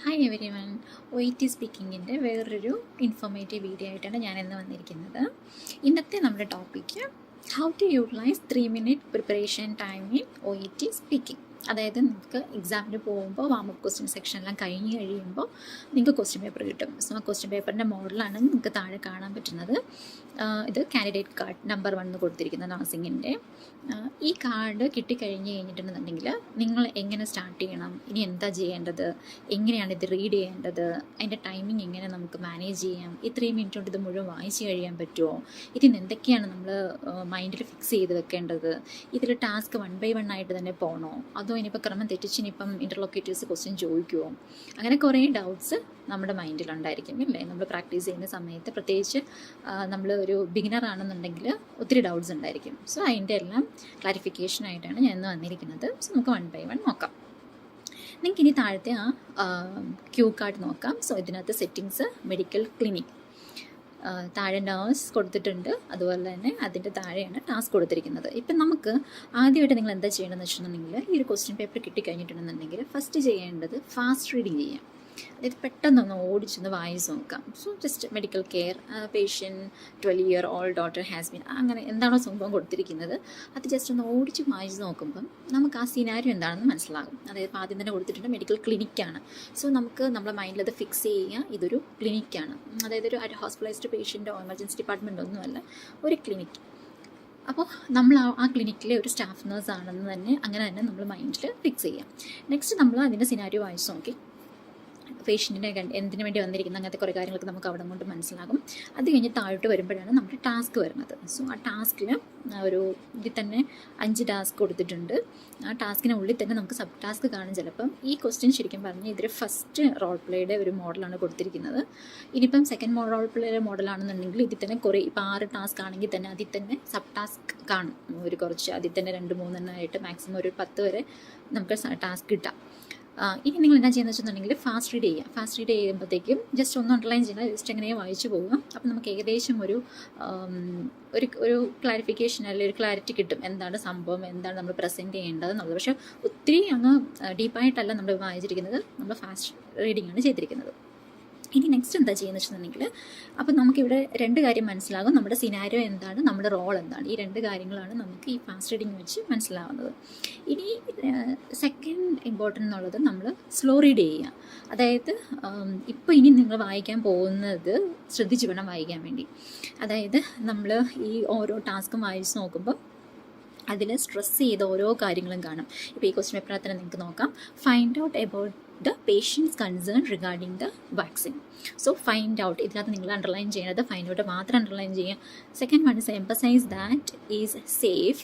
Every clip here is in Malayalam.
Hi everyone. OET സ്പീക്കിങ്ങിൻ്റെ വേറൊരു ഇൻഫോർമേറ്റീവ് വീഡിയോ ആയിട്ടാണ് ഞാനിന്ന് വന്നിരിക്കുന്നത്. ഇന്നത്തെ നമ്മുടെ topic how to utilise 3-minute preparation time in OET speaking. അതായത് നിങ്ങൾക്ക് എക്സാമിന് പോകുമ്പോൾ വാമപ്പ് ക്വസ്റ്റ്യൻ സെക്ഷനെല്ലാം കഴിഞ്ഞ് കഴിയുമ്പോൾ നിങ്ങൾക്ക് ക്വസ്റ്റ്യൻ പേപ്പർ കിട്ടും. സോ ആ ക്വസ്റ്റ്യൻ പേപ്പറിൻ്റെ മോഡലാണ് നിങ്ങൾക്ക് താഴെ കാണാൻ പറ്റുന്നത്. ഇത് കാൻഡിഡേറ്റ് കാർഡ് നമ്പർ 1 കൊടുത്തിരിക്കുന്ന നഴ്സിങ്ങിൻ്റെ. ഈ കാർഡ് കിട്ടിക്കഴിഞ്ഞ് കഴിഞ്ഞിട്ടുണ്ടെന്നുണ്ടെങ്കിൽ നിങ്ങൾ എങ്ങനെ സ്റ്റാർട്ട് ചെയ്യണം, ഇനി എന്താ ചെയ്യേണ്ടത്, എങ്ങനെയാണ് ഇത് റീഡ് ചെയ്യേണ്ടത്, അതിൻ്റെ ടൈമിംഗ് എങ്ങനെ നമുക്ക് മാനേജ് ചെയ്യാം, ഇത്രയും മിനിറ്റ് കൊണ്ട് ഇത് മുഴുവൻ വായിച്ച് കഴിയാൻ പറ്റുമോ, ഇതിന് എന്തൊക്കെയാണ് നമ്മൾ മൈൻഡിൽ ഫിക്സ് ചെയ്ത് വെക്കേണ്ടത്, ഇതിൽ ടാസ്ക് 1 by 1 ആയിട്ട് തന്നെ പോകണോ, അതോ ഇനിയിപ്പോൾ ക്രമം തെറ്റിച്ച് ഇനിയിപ്പം ഇൻ്റർലോക്കേറ്റേഴ്സ് ക്വസ്റ്റ്യൻ ചോദിക്കുമോ, അങ്ങനെ കുറേ ഡൗട്ട്സ് നമ്മുടെ മൈൻഡിലുണ്ടായിരിക്കും ഇല്ലേ. നമ്മൾ പ്രാക്ടീസ് ചെയ്യുന്ന സമയത്ത് പ്രത്യേകിച്ച് നമ്മൾ ഒരു ബിഗിനർ ആണെന്നുണ്ടെങ്കിൽ ഒത്തിരി ഡൗട്ട്സ് ഉണ്ടായിരിക്കും. സോ അതിൻ്റെ എല്ലാം ക്ലാരിഫിക്കേഷനായിട്ടാണ് ഞാൻ ഇന്ന് വന്നിരിക്കുന്നത്. സോ നമുക്ക് 1 by 1 നോക്കാം. നിങ്ങൾക്ക് ഇനി താഴത്തെ ആ ക്യൂ കാർഡ് നോക്കാം. സോ ഇതിനകത്ത് സെറ്റിങ്സ്, മെഡിക്കൽ ക്ലിനിക്, താഴെ നേഴ്സ് കൊടുത്തിട്ടുണ്ട്, അതുപോലെ തന്നെ അതിൻ്റെ താഴെയാണ് ടാസ്ക് കൊടുത്തിരിക്കുന്നത്. ഇപ്പം നമുക്ക് ആദ്യമായിട്ട് നിങ്ങൾ എന്താ ചെയ്യണമെന്ന് വെച്ചിട്ടുണ്ടെങ്കിൽ, ഈ ഒരു ക്വസ്റ്റ്യൻ പേപ്പർ കിട്ടിക്കഴിഞ്ഞിട്ടുണ്ടെന്നുണ്ടെങ്കിൽ ഫസ്റ്റ് ചെയ്യേണ്ടത് ഫാസ്റ്റ് റീഡിങ് ചെയ്യാം. അതായത് പെട്ടെന്നൊന്ന് ഓടിച്ചൊന്ന് വായിച്ച് നോക്കാം. So just medical care, patient 12-year-old daughter has been, അങ്ങനെ എന്താണോ സംഭവം കൊടുത്തിരിക്കുന്നത് അത് ജസ്റ്റ് ഒന്ന് ഓടിച്ച് വായിച്ച് നോക്കുമ്പം നമുക്ക് ആ സിനാരിയോ എന്താണെന്ന് മനസ്സിലാകും. അതായത് ആദ്യം തന്നെ കൊടുത്തിട്ടുണ്ട് മെഡിക്കൽ ക്ലിനിക്കാണ്. സോ നമുക്ക് നമ്മുടെ മൈൻഡിൽ അത് ഫിക്സ് ചെയ്യുക, ഇതൊരു ക്ലിനിക്കാണ്. അതായത് ഒരു ഹോസ്പിറ്റലൈസ്ഡ് പേഷ്യൻറ്റോ എമർജൻസി ഡിപ്പാർട്ട്മെൻറ്റോ ഒന്നുമല്ല, ഒരു ക്ലിനിക്ക്. അപ്പോൾ നമ്മൾ ആ ക്ലിനിക്കിലെ ഒരു സ്റ്റാഫ് നേഴ്സ് ആണെന്ന് തന്നെ അങ്ങനെ തന്നെ നമ്മൾ മൈൻഡിൽ ഫിക്സ് ചെയ്യാം. നെക്സ്റ്റ് നമ്മൾ അതിൻ്റെ സിനാരിയോ വായിച്ച് നോക്കി പേഷ്യൻറ്റിനെ എന്തിനു വേണ്ടി വന്നിരിക്കുന്ന അങ്ങനത്തെ കുറേ കാര്യങ്ങളൊക്കെ നമുക്ക് അവിടെ കൊണ്ട് മനസ്സിലാകും. അത് കഴിഞ്ഞ് താഴോട്ട് വരുമ്പോഴാണ് നമ്മുടെ ടാസ്ക് വരുന്നത്. സോ ആ ടാസ്കിൽ ഒരു ഇതിൽ തന്നെ 5 ടാസ്ക് കൊടുത്തിട്ടുണ്ട്. ആ ടാസ്കിനുള്ളിൽ തന്നെ നമുക്ക് സബ് ടാസ്ക് കാണും. ചിലപ്പം ഈ ക്വസ്റ്റ്യൻ ശരിക്കും പറഞ്ഞാൽ ഇതിൽ ഫസ്റ്റ് റോൾ പ്ലേയുടെ ഒരു മോഡലാണ് കൊടുത്തിരിക്കുന്നത്. ഇനിയിപ്പം സെക്കൻഡ് റോൾ പ്ലേയുടെ മോഡലാണെന്നുണ്ടെങ്കിൽ ഇതിൽ തന്നെ കുറേ, ഇപ്പോൾ 6 ടാസ്ക് ആണെങ്കിൽ തന്നെ അതിൽ തന്നെ സബ് ടാസ്ക് കാണും. ഒരു കുറച്ച് അതിൽ തന്നെ 2-3 ആയിട്ട് മാക്സിമം ഒരു 10 വരെ നമുക്ക് ടാസ്ക് കിട്ടാം. ഇനി നിങ്ങൾ എന്താ ചെയ്യുന്നത് വെച്ചിട്ടുണ്ടെങ്കിൽ ഫാസ്റ്റ് റീഡ് ചെയ്യുക. ഫാസ്റ്റ് റീഡ് ചെയ്യുമ്പോഴത്തേക്കും ജസ്റ്റ് ഒന്ന് അണ്ടർലൈൻ ചെയ്യുക, ജസ്റ്റ് എങ്ങനെയോ വായിച്ചു പോവുക. അപ്പം നമുക്ക് ഏകദേശം ഒരു ക്ലാരിഫിക്കേഷൻ അല്ലെങ്കിൽ ഒരു ക്ലാരിറ്റി കിട്ടും, എന്താണ് സംഭവം, എന്താണ് നമ്മൾ പ്രസൻറ്റ് ചെയ്യേണ്ടത് എന്നുള്ളത്. പക്ഷേ ഒത്തിരി അങ്ങ് ഡീപ്പായിട്ടല്ല നമ്മൾ വായിച്ചിരിക്കുന്നത്, നമ്മൾ ഫാസ്റ്റ് റീഡിംഗ് ആണ് ചെയ്തിരിക്കുന്നത്. ഇനി നെക്സ്റ്റ് എന്താ ചെയ്യുന്നത് വെച്ചിട്ടുണ്ടെങ്കിൽ, അപ്പം നമുക്കിവിടെ 2 കാര്യം മനസ്സിലാകും. നമ്മുടെ സിനാരിയോ എന്താണ്, നമ്മുടെ റോൾ എന്താണ്, ഈ 2 കാര്യങ്ങളാണ് നമുക്ക് ഈ ഫാസ്റ്റ് റീഡിങ് വെച്ച് മനസ്സിലാവുന്നത്. ഇനി സെക്കൻഡ് ഇമ്പോർട്ടൻ്റ് എന്നുള്ളത് നമ്മൾ സ്ലോ റീഡ് ചെയ്യുക. അതായത് ഇപ്പോൾ ഇനി നിങ്ങൾ വായിക്കാൻ പോകുന്നത് ശ്രദ്ധിച്ച് വേണം വായിക്കാൻ വേണ്ടി. അതായത് നമ്മൾ ഈ ഓരോ ടാസ്കും വായിച്ച് നോക്കുമ്പോൾ അതിൽ സ്ട്രെസ് ചെയ്ത ഓരോ കാര്യങ്ങളും കാണും. ഇപ്പോൾ ഈ ക്വസ്റ്റ്യൻ പേപ്പറിനകത്ത് തന്നെ നിങ്ങൾക്ക് നോക്കാം, find out about the patients concern regarding the vaccine. So find out, ഇതിനകത്ത് നിങ്ങൾ അണ്ടർലൈൻ ചെയ്യുന്നത് ഫൈൻഡ് ഔട്ട് മാത്രം അണ്ടർലൈൻ ചെയ്യുക. Second one is emphasize that is safe,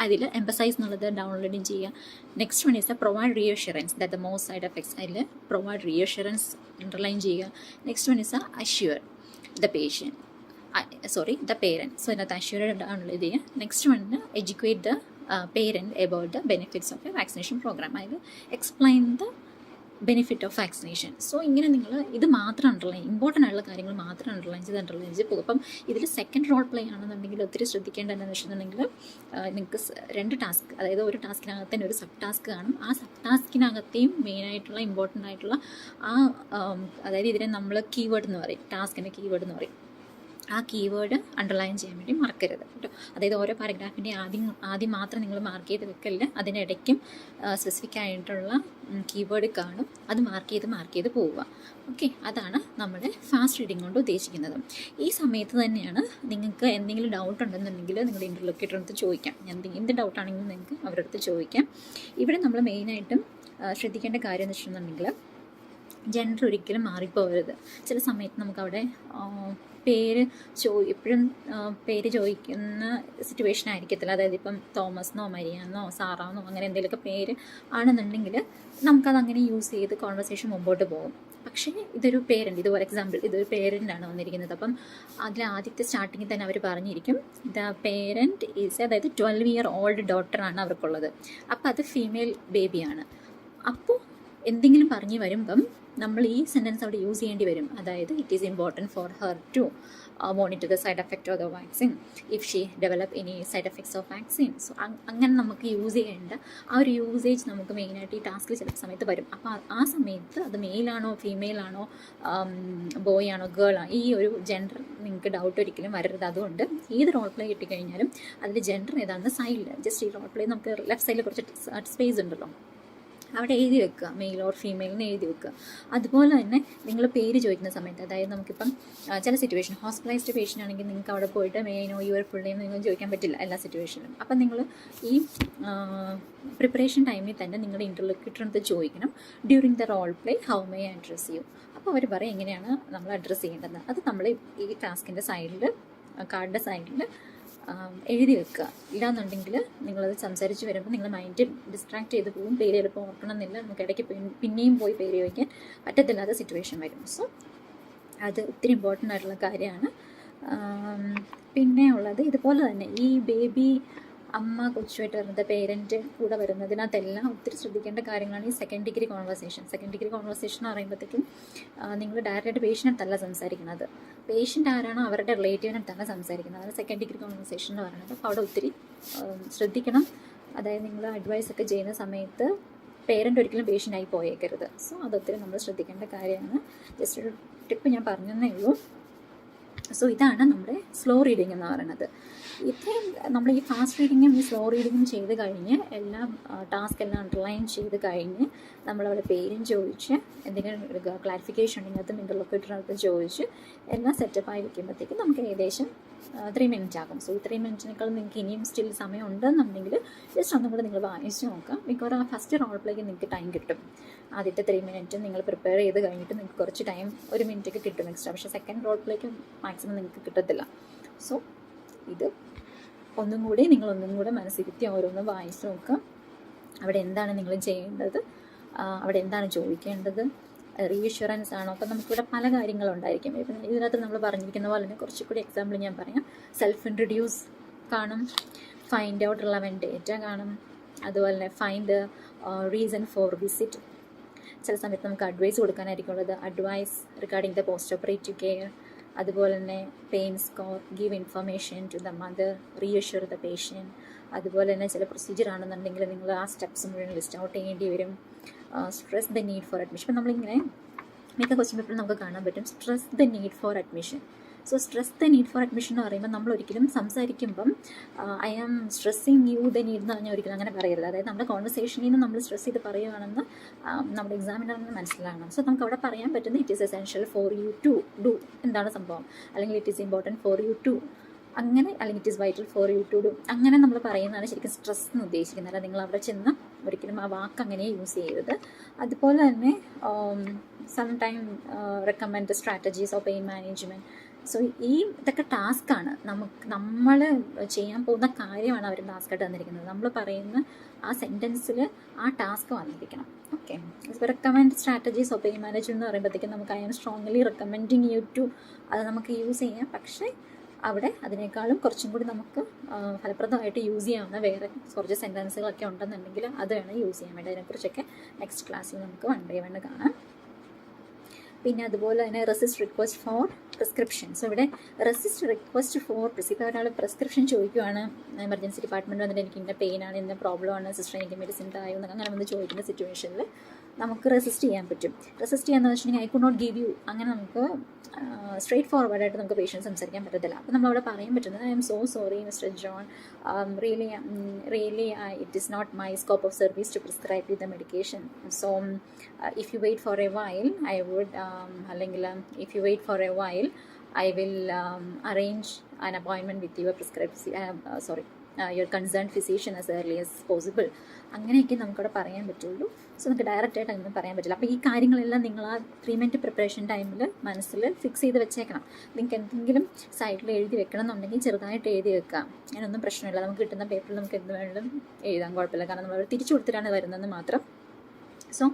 അതിൽ എംപസൈസ് എന്നുള്ളത് ഡൗൺലോഡിങ് ചെയ്യുക. Next one is provide reassurance that the most side effects, അതിൽ പ്രൊവൈഡ് റിയഷുറൻസ് അണ്ടർലൈൻ ചെയ്യുക. Next one is assure the patient, the parent. So ഇതിനകത്ത് അഷ്യൂർഡ് ഡൗൺലോഡ് ചെയ്യുക. നെക്സ്റ്റ് വണ്ണിന് educate the parent about the benefits of a vaccination program, അതായത് explain the benefit of vaccination. So ഇങ്ങനെ നിങ്ങൾ ഇത് മാത്രം അണ്ടർലൈൻ, ഇമ്പോർട്ടൻ്റ് ആയിട്ടുള്ള കാര്യങ്ങൾ മാത്രം അണ്ടർലൈൻ ചെയ്ത് പോകും. അപ്പം ഇതിൽ സെക്കൻഡ് റോൾ പ്ലേ ആണെന്നുണ്ടെങ്കിൽ ഒത്തിരി ശ്രദ്ധിക്കേണ്ടത് എന്താണെന്ന് വെച്ചിട്ടുണ്ടെങ്കിൽ, നിങ്ങൾക്ക് 2 ടാസ്ക്, അതായത് ഒരു ടാസ്കിനകത്ത് തന്നെ ഒരു സബ് ടാസ്ക് കാണും. ആ സബ് ടാസ്കിനകത്തെയും മെയിനായിട്ടുള്ള ഇമ്പോർട്ടൻ്റ് ആയിട്ടുള്ള അതായത് ഇതിനെ നമ്മൾ കീവേഡ് എന്ന് പറയും, ടാസ്കിൻ്റെ കീവേഡ് എന്ന് പറയും. ആ കീവേഡ് അണ്ടർലൈൻ ചെയ്യാൻ വേണ്ടി മറക്കരുത് കേട്ടോ. അതായത് ഓരോ പാരഗ്രാഫിൻ്റെ ആദ്യം മാത്രം നിങ്ങൾ മാർക്ക് ചെയ്ത് വെക്കല്ല, അതിനിടയ്ക്കും സ്പെസിഫിക് ആയിട്ടുള്ള കീവേഡ് കാണും, അത് മാർക്ക് ചെയ്ത് പോവുക. ഓക്കെ, അതാണ് നമ്മുടെ ഫാസ്റ്റ് റീഡിംഗ് കൊണ്ട് ഉദ്ദേശിക്കുന്നത്. ഈ സമയത്ത് തന്നെയാണ് നിങ്ങൾക്ക് എന്തെങ്കിലും ഡൗട്ട് ഉണ്ടെന്നുണ്ടെങ്കിൽ നിങ്ങളുടെ ഇൻ്റർലോക്കേറ്ററിൻ്റെ അടുത്ത് ചോദിക്കാം. എന്ത് ഡൗട്ടാണെങ്കിലും നിങ്ങൾക്ക് അവരുടെ അടുത്ത് ചോദിക്കാം. ഇവിടെ നമ്മൾ മെയിനായിട്ടും ശ്രദ്ധിക്കേണ്ട കാര്യം എന്ന് വെച്ചിട്ടുണ്ടെങ്കിൽ, ജെൻഡർ ഒരിക്കലും മാറിപ്പോകരുത്. ചില സമയത്ത് നമുക്കവിടെ പേര് എപ്പോഴും പേര് ചോദിക്കുന്ന സിറ്റുവേഷൻ ആയിരിക്കത്തില്ല. അതായത് ഇപ്പം തോമസ് മരിയാന്നോ സാറാന്നോ അങ്ങനെ എന്തെങ്കിലുമൊക്കെ പേര് ആണെന്നുണ്ടെങ്കിൽ നമുക്കതങ്ങനെ യൂസ് ചെയ്ത് കോൺവെർസേഷൻ മുമ്പോട്ട് പോകും. പക്ഷേ ഇതൊരു പേരൻറ്റ്, ഇത് ഫോർ എക്സാമ്പിൾ ഇതൊരു പേരൻ്റാണ് വന്നിരിക്കുന്നത്. അപ്പം അതിൽ ആദ്യത്തെ സ്റ്റാർട്ടിങ്ങിൽ തന്നെ അവർ പറഞ്ഞിരിക്കും ദ പേരൻറ്റ് ഈസ്, അതായത് 12-year-old ഡോട്ടറാണ് അവർക്കുള്ളത്. അപ്പോൾ അത് ഫീമെയിൽ ബേബിയാണ്. അപ്പോൾ എന്തെങ്കിലും പറഞ്ഞു വരുമ്പം നമ്മൾ ഈ സെൻറ്റൻസ് അവിടെ യൂസ് ചെയ്യേണ്ടി വരും. അതായത് it is important for her to monitor the side effect of the vaccine if she develop any side effects of vaccine. So അങ്ങനെ നമുക്ക് യൂസ് ചെയ്യേണ്ട ആ ഒരു യൂസേജ് നമുക്ക് മെയിനായിട്ട് ഈ ടാസ്കിൽ ചില സമയത്ത് വരും. അപ്പോൾ ആ സമയത്ത് അത് മെയിലാണോ ഫീമെയിലാണോ ബോയ് ആണോ ഗേൾ ആണോ ഈ ഒരു ജെൻഡർ നിങ്ങൾക്ക് ഡൗട്ട് ഒരിക്കലും വരരുത്. അതുകൊണ്ട് ഏത് റോൾ പ്ലേ കിട്ടിക്കഴിഞ്ഞാലും അതിൽ ജെൻഡർ ഏതാണെന്ന് സൈഡിൽ ജസ്റ്റ് ഈ റോൾ പ്ലേ നമുക്ക് ലെഫ്റ്റ് സൈഡിൽ കുറച്ച് സ്പേസ് ഉണ്ടല്ലോ, അവിടെ എഴുതി വെക്കുക, മെയിൽ ഓർ ഫീമെയിലിന് എഴുതി വെക്കുക. അതുപോലെ തന്നെ നിങ്ങൾ പേര് ചോദിക്കുന്ന സമയത്ത്, അതായത് നമുക്കിപ്പം ചില സിറ്റുവേഷൻ ഹോസ്പിറ്റലൈസ്ഡ് പേഷ്യൻ്റ് ആണെങ്കിൽ നിങ്ങൾക്ക് അവിടെ പോയിട്ട് മെയിനോ യുവർ ഫുൾ നെയിം നിങ്ങൾ ചോദിക്കാൻ പറ്റില്ല എല്ലാ സിറ്റുവേഷനിലും. അപ്പം നിങ്ങൾ ഈ പ്രിപ്പറേഷൻ ടൈമിൽ തന്നെ നിങ്ങളുടെ ഇൻ്റർലോക്യൂട്ടറിനടുത്ത് ചോദിക്കണം, during the role play how may I address you. അപ്പോൾ അവർ പറയും എങ്ങനെയാണ് നമ്മൾ അഡ്രസ്സ് ചെയ്യേണ്ടത്. അത് നമ്മൾ ഈ ടാസ്കിൻ്റെ സൈഡിൽ കാർഡിൻ്റെ സൈഡിൽ എഴുതി വെക്കുക. ഇല്ലാന്നുണ്ടെങ്കിൽ നിങ്ങളത് സംസാരിച്ച് വരുമ്പോൾ നിങ്ങൾ മൈൻഡ് ഡിസ്ട്രാക്ട് ചെയ്ത് പോകും, പേര് എളുപ്പം ഓർക്കണമെന്നില്ല, നമുക്ക് ഇടയ്ക്ക് പിന്നെയും പോയി പേര് ചോദിക്കാൻ പറ്റത്തില്ലാത്ത സിറ്റുവേഷൻ വരും. സോ അത് ഒത്തിരി ഇമ്പോർട്ടൻ്റ് ആയിട്ടുള്ള കാര്യമാണ്. പിന്നെ ഉള്ളത് ഇതുപോലെ തന്നെ ഈ ബേബി അമ്മ കൊച്ചുമായിട്ട് വരുന്നത് പേരൻറ്റ് കൂടെ വരുന്നതിനകത്തെല്ലാം ഒത്തിരി ശ്രദ്ധിക്കേണ്ട കാര്യങ്ങളാണ് ഈ second degree conversation. Second degree conversation എന്ന് പറയുമ്പോഴത്തേക്കും നിങ്ങൾ ഡയറക്റ്റായിട്ട് പേഷ്യൻ്റല്ല സംസാരിക്കുന്നത്, പേഷ്യൻ്റ് ആരാണോ അവരുടെ റിലേറ്റീവിനടുത്താണ് സംസാരിക്കുന്നത്. അതാണ് സെക്കൻഡ് ഡിഗ്രി കോൺവെർസേഷൻ എന്ന് പറയുന്നത്. അപ്പോൾ അവിടെ ഒത്തിരി ശ്രദ്ധിക്കണം. അതായത് നിങ്ങൾ അഡ്വൈസ് ഒക്കെ ചെയ്യുന്ന സമയത്ത് പേരൻ്റ് ഒരിക്കലും പേഷ്യൻ്റായി പോയേക്കരുത്. സോ അതൊത്തിരി നമ്മൾ ശ്രദ്ധിക്കേണ്ട കാര്യമാണ്. ജസ്റ്റ് ഒരു ടിപ്പ് ഞാൻ പറഞ്ഞതേ ഉള്ളൂ. സോ ഇതാണ് നമ്മുടെ സ്ലോ റീഡിങ് എന്ന് പറയുന്നത്. ഇത്രയും നമ്മൾ ഈ ഫാസ്റ്റ് റീഡിങ്ങും ഈ സ്ലോ റീഡിങ്ങും ചെയ്ത് കഴിഞ്ഞ് എല്ലാം ടാസ്ക് എല്ലാം അണ്ടർലൈൻ ചെയ്ത് കഴിഞ്ഞ് നമ്മളവിടെ പേരും ചോദിച്ച് എന്തെങ്കിലും ക്ലാരിഫിക്കേഷൻ ഉണ്ടെങ്കിൽ അതും ഇൻ്റർലോക്യൂട്ടറിനകത്ത് ചോദിച്ച് എല്ലാം സെറ്റപ്പായി വെക്കുമ്പോഴത്തേക്കും നമുക്ക് ഏകദേശം 3 മിനിറ്റ് ആകും. സോ ഈ 3 മിനിറ്റിനേക്കാൾ നിങ്ങൾക്ക് ഇനിയും സ്റ്റിൽ സമയം ഉണ്ടെന്നുണ്ടെങ്കിൽ ജസ്റ്റ് ഒന്നും കൂടെ നിങ്ങൾ വായിച്ച് നോക്കാം. മിക്കവാറും ആ ഫസ്റ്റ് റോൾ പ്ലേക്ക് നിങ്ങൾക്ക് ടൈം കിട്ടും. ആദ്യത്തെ 3 മിനിറ്റ് നിങ്ങൾ പ്രിപ്പയർ ചെയ്ത് കഴിഞ്ഞിട്ട് നിങ്ങൾക്ക് കുറച്ച് ടൈം 1 മിനിറ്റൊക്കെ കിട്ടും എക്സ്ട്രാ. പക്ഷേ സെക്കൻഡ് റോൾ പ്ലേക്ക് മാക്സിമം നിങ്ങൾക്ക് കിട്ടത്തില്ല. സോ ഇത് ഒന്നും കൂടെ മനസ്സിരുത്തി ഓരോന്നും വായിച്ച് നോക്കുക. അവിടെ എന്താണ് നിങ്ങൾ ചെയ്യേണ്ടത്, അവിടെ എന്താണ് ചോദിക്കേണ്ടത്, റീഅഷ്വറൻസ് ആണോ. അപ്പം നമുക്കിവിടെ പല കാര്യങ്ങളുണ്ടായിരിക്കും. ഇപ്പം ഇതിനകത്ത് നമ്മൾ പറഞ്ഞിരിക്കുന്ന പോലെ തന്നെ കുറച്ചുകൂടി എക്സാമ്പിൾ ഞാൻ പറയാം. സെൽഫ് ഇൻട്രൊഡ്യൂസ് കാണും, ഫൈൻഡ് ഔട്ട് റിലവൻറ്റ് ഡേറ്റ കാണും, അതുപോലെ തന്നെ find the reason for visit. ചില സമയത്ത് നമുക്ക് അഡ്വൈസ് കൊടുക്കാനായിരിക്കും ഉള്ളത്, advice regarding the post operative care. അതുപോലെ തന്നെ pain score, give information to the mother, reassure the patient. അതുപോലെ തന്നെ ചില പ്രൊസീജിയർ ആണെന്നുണ്ടെങ്കിൽ നിങ്ങൾ ആ സ്റ്റെപ്സ് മുഴുവൻ ലിസ്റ്റ് ഔട്ട് ചെയ്യേണ്ടി വരും. Stress the need for admission. ഇപ്പം നമ്മളിങ്ങനെ മിക്ക ക്വസ്റ്റ്യൻ പേപ്പറിൽ നമുക്ക് കാണാൻ പറ്റും stress the need for admission. So stress the need for admission എന്ന് പറയുമ്പോൾ നമ്മൾ ഒരിക്കലും സംസാരിക്കുമ്പം I am stressing you the need എന്ന് പറഞ്ഞാൽ ഒരിക്കലും അങ്ങനെ പറയരുത്. അതായത് നമ്മുടെ കോൺവെർസേഷനിൽ നിന്ന് നമ്മൾ സ്ട്രെസ് ചെയ്ത് പറയുകയാണെന്ന് നമ്മുടെ എക്സാമിനറിന് മനസ്സിലാകണം. സോ നമുക്ക് അവിടെ പറയാൻ പറ്റുന്നത് it is essential for you to do, എന്താണ് സംഭവം, അല്ലെങ്കിൽ it is important for you to അങ്ങനെ, അല്ലെങ്കിൽ it is vital for you to do, അങ്ങനെ നമ്മൾ പറയുന്നതാണ് ശരിക്കും സ്ട്രെസ് എന്ന് ഉദ്ദേശിക്കുന്നത്. അല്ല നിങ്ങൾ അവിടെ ചെന്ന് ഒരിക്കലും ആ വാക്ക് അങ്ങനെ യൂസ് ചെയ്യരുത്. അതുപോലെ തന്നെ some time recommend strategies of pain management. So ഇതൊക്കെ ടാസ്ക്കാണ്, നമ്മൾ ചെയ്യാൻ പോകുന്ന കാര്യമാണ് അവർ ടാസ്ക്കായിട്ട് തന്നിരിക്കുന്നത്. നമ്മൾ പറയുന്ന ആ സെൻറ്റൻസിൽ ആ ടാസ്ക് വന്നിരിക്കണം. ഓക്കെ, ഇപ്പോൾ recommend strategies of pain management എന്ന് പറയുമ്പോഴത്തേക്കും നമുക്ക് I am strongly recommending you to, അത് നമുക്ക് യൂസ് ചെയ്യാം. പക്ഷേ അവിടെ അതിനേക്കാളും കുറച്ചും കൂടി നമുക്ക് ഫലപ്രദമായിട്ട് യൂസ് ചെയ്യാവുന്ന വേറെ കുറച്ച് സെൻറ്റൻസുകളൊക്കെ ഉണ്ടെന്നുണ്ടെങ്കിൽ അത് വേണം യൂസ് ചെയ്യാൻ വേണ്ടി. അതിനെക്കുറിച്ചൊക്കെ നെക്സ്റ്റ് ക്ലാസ്സിൽ നമുക്ക് വൺ ബൈ വൺ കാണാം. പിന്നെ അതുപോലെ തന്നെ resist request for prescription. So ഇവിടെ റെസിസ്റ്റ് റിക്വസ്റ്റ് ഫോർ ഇപ്പോൾ ഒരാൾ പ്രിസ്ക്രിപ്ഷൻ ചോദിക്കുവാണ്, എമർജൻസി ഡിപ്പാർട്ട്മെൻറ്റ് വന്നിട്ട് എനിക്ക് ഇന്ന പെയിനാണ്, ഇന്ന പ്രോബ്ലമാണ്, സിസ്റ്റർ എനിക്ക് മെഡിസിൻ തായോ എന്നൊക്കെ അങ്ങനെ വന്ന് ചോദിക്കുന്ന സിറ്റുവേഷനിൽ നമുക്ക് റെസിസ്റ്റ് ചെയ്യാൻ പറ്റും. റെസിസ്റ്റ് ചെയ്യാന്ന് വെച്ചിട്ടുണ്ടെങ്കിൽ I could not give you, അങ്ങനെ നമുക്ക് സ്ട്രേറ്റ് ഫോർവേഡായിട്ട് നമുക്ക് പേഷ്യൻറ്റ് സംസാരിക്കാൻ പറ്റത്തില്ല. അപ്പോൾ നമ്മളവിടെ പറയാൻ പറ്റുന്നത് I'm so sorry mister John, really it is not my scope of service to prescribe you the medication. So if you wait for a while I would, അല്ലെങ്കിൽ if you wait for a while I will arrange an appointment with your your concerned physician as early as possible. അങ്ങനെയൊക്കെ നമുക്കവിടെ പറയാൻ പറ്റുള്ളൂ. സോ നമുക്ക് ഡയറക്റ്റായിട്ട് അങ്ങനെ പറയാൻ പറ്റില്ല. അപ്പോൾ ഈ കാര്യങ്ങളെല്ലാം നിങ്ങൾ ആ 3 മിനിറ്റ് പ്രിപ്പറേഷൻ ടൈമിൽ മനസ്സിൽ ഫിക്സ് ചെയ്ത് വെച്ചേക്കണം. നിങ്ങൾക്ക് എന്തെങ്കിലും സൈഡിൽ എഴുതി വെക്കണം എന്നുണ്ടെങ്കിൽ ചെറുതായിട്ട് എഴുതി വെക്കാം, അതിനൊന്നും പ്രശ്നമില്ല. നമുക്ക് കിട്ടുന്ന പേപ്പറിൽ നമുക്ക് എന്ത് വേണമെങ്കിലും എഴുതാൻ കുഴപ്പമില്ല, കാരണം നമ്മൾ തിരിച്ചു കൊടുത്തിട്ടാണ് വരുന്നതെന്ന് മാത്രം. സോ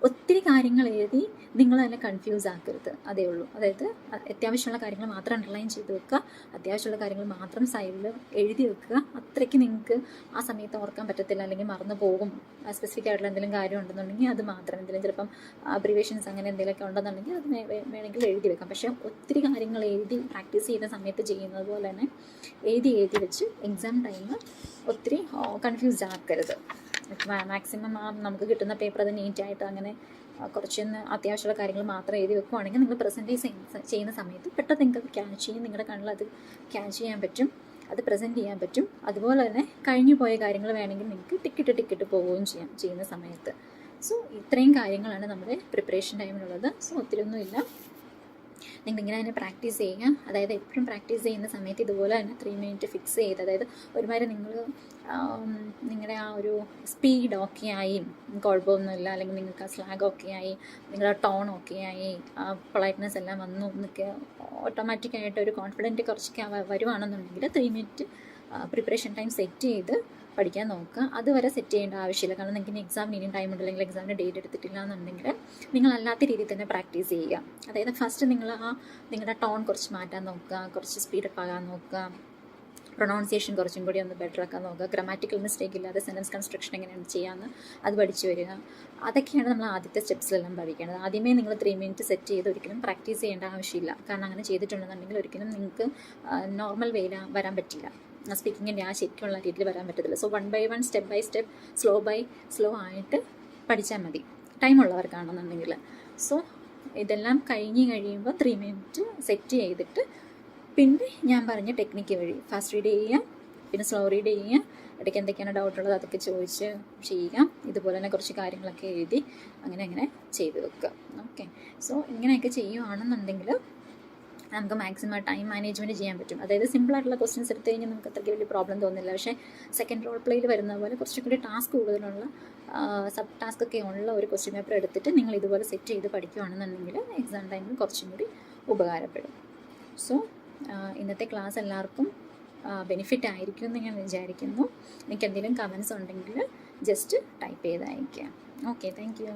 ഒത്തിരി കാര്യങ്ങൾ എഴുതി നിങ്ങൾ തന്നെ കൺഫ്യൂസ് ആക്കരുത്, അതേ ഉള്ളൂ. അതായത് അത്യാവശ്യമുള്ള കാര്യങ്ങൾ മാത്രം അണ്ടർലൈൻ ചെയ്ത് വെക്കുക, അത്യാവശ്യമുള്ള കാര്യങ്ങൾ മാത്രം സൈഡിൽ എഴുതി വെക്കുക. അത്രയ്ക്ക് നിങ്ങൾക്ക് ആ സമയത്ത് ഓർക്കാൻ പറ്റത്തില്ല, അല്ലെങ്കിൽ മറന്നു പോകും. സ്പെസിഫിക് ആയിട്ടുള്ള എന്തെങ്കിലും കാര്യം ഉണ്ടെന്നുണ്ടെങ്കിൽ അത് മാത്രം, എന്തെങ്കിലും ചിലപ്പം അബ്രിവേഷൻസ് അങ്ങനെ എന്തെങ്കിലുമൊക്കെ ഉണ്ടെന്നുണ്ടെങ്കിൽ അത് വേണമെങ്കിൽ എഴുതി വെക്കാം. പക്ഷേ ഒത്തിരി കാര്യങ്ങൾ എഴുതി പ്രാക്ടീസ് ചെയ്യുന്ന സമയത്ത് ചെയ്യുന്നത് പോലെ തന്നെ എഴുതി വെച്ച് എക്സാം ടൈം ഒത്തിരി കൺഫ്യൂസ് ആക്കരുത്. മാക്സിമം നമുക്ക് കിട്ടുന്ന പേപ്പർ അത് നീറ്റായിട്ട് അങ്ങനെ കുറച്ചൊന്ന് അത്യാവശ്യമുള്ള കാര്യങ്ങൾ മാത്രം എഴുതി വെക്കുവാണെങ്കിൽ നിങ്ങൾ പ്രസൻറ്റേജ് ചെയ്യുന്ന സമയത്ത് പെട്ടെന്ന് നിങ്ങൾക്ക് ക്യാച്ച് ചെയ്യും, നിങ്ങളുടെ കണ്ണിൽ അത് ക്യാച്ച് ചെയ്യാൻ പറ്റും, അത് പ്രസൻറ്റ് ചെയ്യാൻ പറ്റും. അതുപോലെ തന്നെ കഴിഞ്ഞു പോയ കാര്യങ്ങൾ വേണമെങ്കിൽ നിങ്ങൾക്ക് ടിക്കറ്റ് പോവുകയും ചെയ്യാം ചെയ്യുന്ന സമയത്ത്. സോ ഇത്രയും കാര്യങ്ങളാണ് നമ്മുടെ പ്രിപ്പറേഷൻ ടൈമിലുള്ളത്. സോ ഒത്തിരിയൊന്നുമില്ല, നിങ്ങളിങ്ങനെ തന്നെ പ്രാക്ടീസ് ചെയ്യുക. അതായത് എപ്പോഴും പ്രാക്ടീസ് ചെയ്യുന്ന സമയത്ത് ഇതുപോലെ തന്നെ 3 മിനിറ്റ് ഫിക്സ് ചെയ്ത്, അതായത് ഒരുമാതിരി നിങ്ങൾ നിങ്ങളുടെ ആ ഒരു സ്പീഡ് ഓക്കെ ആയി, കുഴപ്പമൊന്നുമില്ല, അല്ലെങ്കിൽ നിങ്ങൾക്ക് ആ സ്ലാഗ് ഓക്കെ ആയി, നിങ്ങളുടെ ടോൺ ഓക്കെ ആയി, ആ പൊളൈറ്റ്നെസ് എല്ലാം വന്നു എന്നൊക്കെ ഓട്ടോമാറ്റിക്കായിട്ട് ഒരു കോൺഫിഡൻറ്റ് കുറച്ചൊക്കെ വരുവാണെന്നുണ്ടെങ്കിൽ 3 മിനിറ്റ് പ്രിപ്പറേഷൻ ടൈം സെറ്റ് ചെയ്ത് പഠിക്കാൻ നോക്കുക. അതുവരെ സെറ്റ് ചെയ്യേണ്ട ആവശ്യമില്ല, കാരണം നിങ്ങൾക്ക് ഇനി എക്സാമിന് ഇനിയും ടൈം ഉണ്ട്, അല്ലെങ്കിൽ എക്സാമിന് ഡേറ്റ് എടുത്തിട്ടില്ല എന്നുണ്ടെങ്കിൽ നിങ്ങൾ അല്ലാത്ത രീതിയിൽ തന്നെ പ്രാക്ടീസ് ചെയ്യുക. അതായത് ഫസ്റ്റ് നിങ്ങളുടെ ടോൺ കുറച്ച് മാറ്റാൻ നോക്കുക, കുറച്ച് സ്പീഡപ്പ് ആകാൻ നോക്കുക, പ്രൊണൗൺസിയേഷൻ കുറച്ചും കൂടി ഒന്ന് ബെറ്റർ ആക്കാൻ നോക്കുക, ഗ്രാമാറ്റിക്കൽ മിസ്റ്റേക്ക് ഇല്ലാതെ സെൻറ്റൻസ് കൺസ്ട്രക്ഷൻ എങ്ങനെയാണ് ചെയ്യാമെന്ന് അത് പഠിച്ചു വരിക. അതൊക്കെയാണ് നമ്മൾ ആദ്യത്തെ സ്റ്റെപ്സിലെല്ലാം പഠിക്കേണ്ടത്. ആദ്യമേ നിങ്ങൾ 3 മിനിറ്റ് സെറ്റ് ചെയ്ത് ഒരിക്കലും പ്രാക്ടീസ് ചെയ്യേണ്ട ആവശ്യമില്ല, കാരണം അങ്ങനെ ചെയ്തിട്ടുണ്ടെന്നുണ്ടെങ്കിൽ ഒരിക്കലും നിങ്ങൾക്ക് നോർമൽ വേയിൽ വരാൻ പറ്റില്ല, സ്പീക്കിങ്ങിൻ്റെ ആ ശരിക്കുള്ള രീതിയിൽ വരാൻ പറ്റത്തില്ല. So 1 by 1 step by step slow ആയിട്ട് പഠിച്ചാൽ മതി, ടൈമുള്ളവർക്കാണെന്നുണ്ടെങ്കിൽ. സോ ഇതെല്ലാം കഴിയുമ്പോൾ 3 മിനിറ്റ് സെറ്റ് ചെയ്തിട്ട് പിന്നെ ഞാൻ പറഞ്ഞ ടെക്നിക്ക് വഴി ഫാസ്റ്റ് റീഡ് ചെയ്യുക, പിന്നെ സ്ലോ റീഡ് ചെയ്യുക, ഇടയ്ക്ക് എന്തൊക്കെയാണ് ഡൗട്ടുള്ളത് അതൊക്കെ ചോദിച്ച് ചെയ്യുക. ഇതുപോലെ തന്നെ കുറച്ച് കാര്യങ്ങളൊക്കെ എഴുതി അങ്ങനെ ചെയ്ത് വെക്കുക. ഓക്കെ, സോ ഇങ്ങനെയൊക്കെ ചെയ്യുകയാണെന്നുണ്ടെങ്കിൽ നമുക്ക് മാക്സിമം ടൈം മാനേജ്മെൻറ്റ് ചെയ്യാൻ പറ്റും. അതായത് സിമ്പിളായിട്ടുള്ള ക്വസ്റ്റ്യൻസ് എടുത്തു കഴിഞ്ഞാൽ നമുക്ക് അത്രയ്ക്ക് വലിയ പ്രോബ്ലം തോന്നില്ല. പക്ഷേ സെക്കൻഡ് റോൾ പ്ലേയിൽ വരുന്ന പോലെ കുറച്ചും കൂടി ടാസ്ക് കൂടുതലുള്ള സബ് ടാസ്ക് ഒക്കെ ഉള്ള ഒരു ക്വസ്റ്റ്യൻ പേപ്പർ എടുത്തിട്ട് നിങ്ങൾ ഇതുപോലെ സെറ്റ് ചെയ്ത് പഠിക്കുകയാണെന്നുണ്ടെങ്കിൽ എക്സാം ടൈമിൽ കുറച്ചും കൂടി ഉപകാരപ്പെടും. സോ ഇന്നത്തെ ക്ലാസ് എല്ലാവർക്കും ബെനിഫിറ്റ് ആയിരിക്കും എന്ന് ഞാൻ വിചാരിക്കുന്നു. എനിക്ക് എന്തെങ്കിലും കമൻസ് ഉണ്ടെങ്കിൽ ജസ്റ്റ് ടൈപ്പ് ചെയ്ത് അയയ്ക്കുക. Okay, thank you.